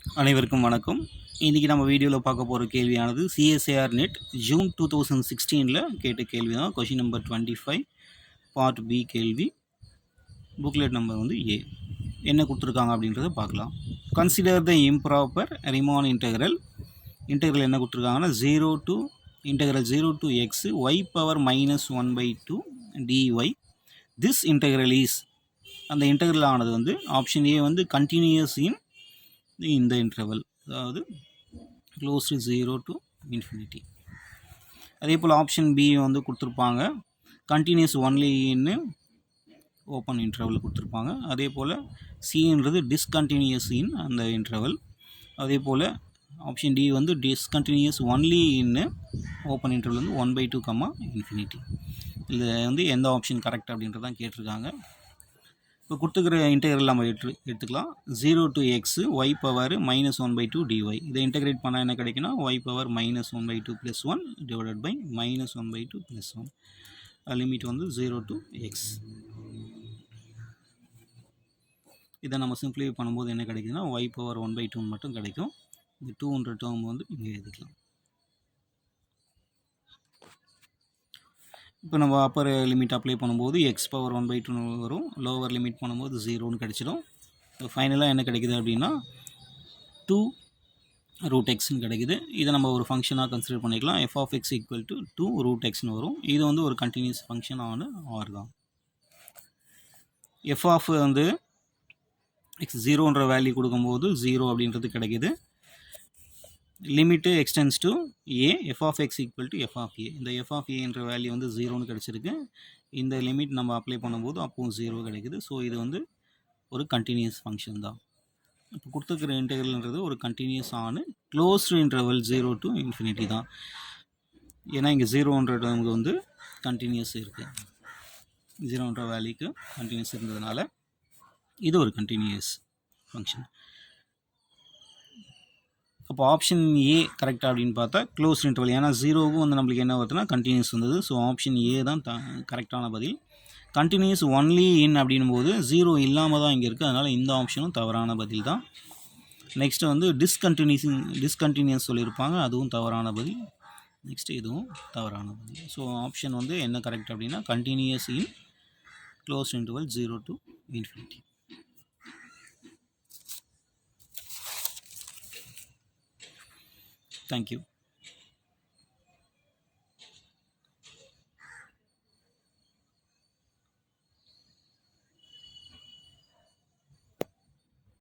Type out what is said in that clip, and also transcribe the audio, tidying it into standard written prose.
அனைவருக்கும் வணக்கம். இன்றைக்கி நம்ம வீடியோவில் பார்க்க போகிற கேள்வியானது சிஎஸ்ஐஆர் நெட் ஜூன் 2016 கேட்ட கேள்வி தான். கொஷின் நம்பர் 25 பார்ட் பி கேள்வி. புக்லெட் நம்பர் ஏ. என்ன கொடுத்துருக்காங்க அப்படின்றத பார்க்கலாம். கன்சிடர் த இம்ப்ராப்பர் ரிமான் இன்டெக்ரல் என்ன கொடுத்துருக்காங்கன்னா 0 to x y⁻−1/2 dy. This integral is, அந்த இன்டெக்ரல் ஆனது ஆப்ஷன் ஏ கண்டினியூஸ் இன் இந்த இன்டர்வல், அதாவது க்ளோஸ் டு 0 to infinity. அதே போல் ஆப்ஷன் பி கொடுத்துருப்பாங்க கண்டினியூஸ் ஒன்லி இன்னு ஓப்பன் இன்டர்வல் கொடுத்துருப்பாங்க. அதே போல் சின்றது டிஸ்கண்டினியூஸ் இன் அந்த இன்டர்வல். அதே போல் ஆப்ஷன் டி டிஸ்கண்டினியூஸ் ஒன்லி இன்னு ஓப்பன் இன்டர்வல் 1/2, இன்ஃபினிட்டி. இதில் எந்த ஆப்ஷன் கரெக்ட் அப்படின்றதான் கேட்டிருக்காங்க. இப்போ கொடுத்துக்கிற இன்டெக்ரல் நம்ம எடுத்துக்கலாம். 0 to x y⁻−1/2 dy. இதை இன்டெகிரேட் பண்ணால் என்ன கிடைக்குன்னா y⁻−1/2 + 1 divided by -1/2 + 1. Limit 0 to x. இதை நம்ம சிம்பிளிஃபை பண்ணும்போது என்ன கிடைக்குதுன்னா y⁻1/2 மட்டும் கிடைக்கும். இந்த 200 டேர்ம் இங்கே எழுதிக்கலாம். இப்போ நம்ம அப்பர் லிமிட் அப்ளை பண்ணும்போது x⁻1/2 வரும். லோவர் லிமிட் பண்ணும்போது 0ன்னு கிடச்சிடும். ஃபைனலாக என்ன கிடைக்குது அப்படின்னா 2√x கிடைக்குது. இதை நம்ம ஒரு ஃபங்க்ஷனாக கன்சிடர் பண்ணிக்கலாம். f(x) = 2√x வரும். இது ஒரு கண்டினியூஸ் ஃபங்க்ஷன் ஆன ஆர் தான். f x 0ன்ற வேல்யூ கொடுக்கும்போது 0 அப்படின்றது கிடைக்குது. Limit extends to A, f(x) = f(a). இந்த f(a) என்ற வேல்யூ 0ன்னு கிடச்சிருக்கு. இந்த லிமிட் நம்ம அப்ளை பண்ணும்போது அப்போவும் 0 கிடைக்குது. ஸோ இது ஒரு கண்டினியூஸ் ஃபங்க்ஷன் தான். இப்போ கொடுத்துருக்கிற இன்டெக்ரல்ன்றது ஒரு கண்டினியூஸ் ஆன க்ளோஸ்டு இன்டர்வல் 0 to infinity தான். ஏன்னா இங்கே 0ன்ற நமக்கு கண்டினியூஸ் இருக்குது. 0ன்ற வேல்யூக்கு கண்டினியூஸ் இருந்ததுனால இது ஒரு கண்டினியூஸ் ஃபங்க்ஷன். அப்போ ஆப்ஷன் ஏ கரெக்டாக அப்படின்னு பார்த்தா க்ளோஸ் இன்டர்வல். ஏன்னா 0வும் நம்மளுக்கு என்ன வருதுன்னா கண்டினியூஸ் வந்தது. ஸோ ஆப்ஷன் ஏ தான் கரெக்டான பதில். கண்டினியூஸ் ஒன்லி இன் அப்படின்னும் போது 0 இல்லாமல் தான் இங்கே இருக்குது. அதனால் இந்த ஆப்ஷனும் தவறான பதில் தான். நெக்ஸ்ட்டு டிஸ்கண்டினியூஸ் சொல்லியிருப்பாங்க, அதுவும் தவறான பதில். நெக்ஸ்ட்டு இதுவும் தவறான பதில். ஸோ ஆப்ஷன் என்ன கரெக்ட் அப்படின்னா continuous in close interval 0 to infinity. Thank you.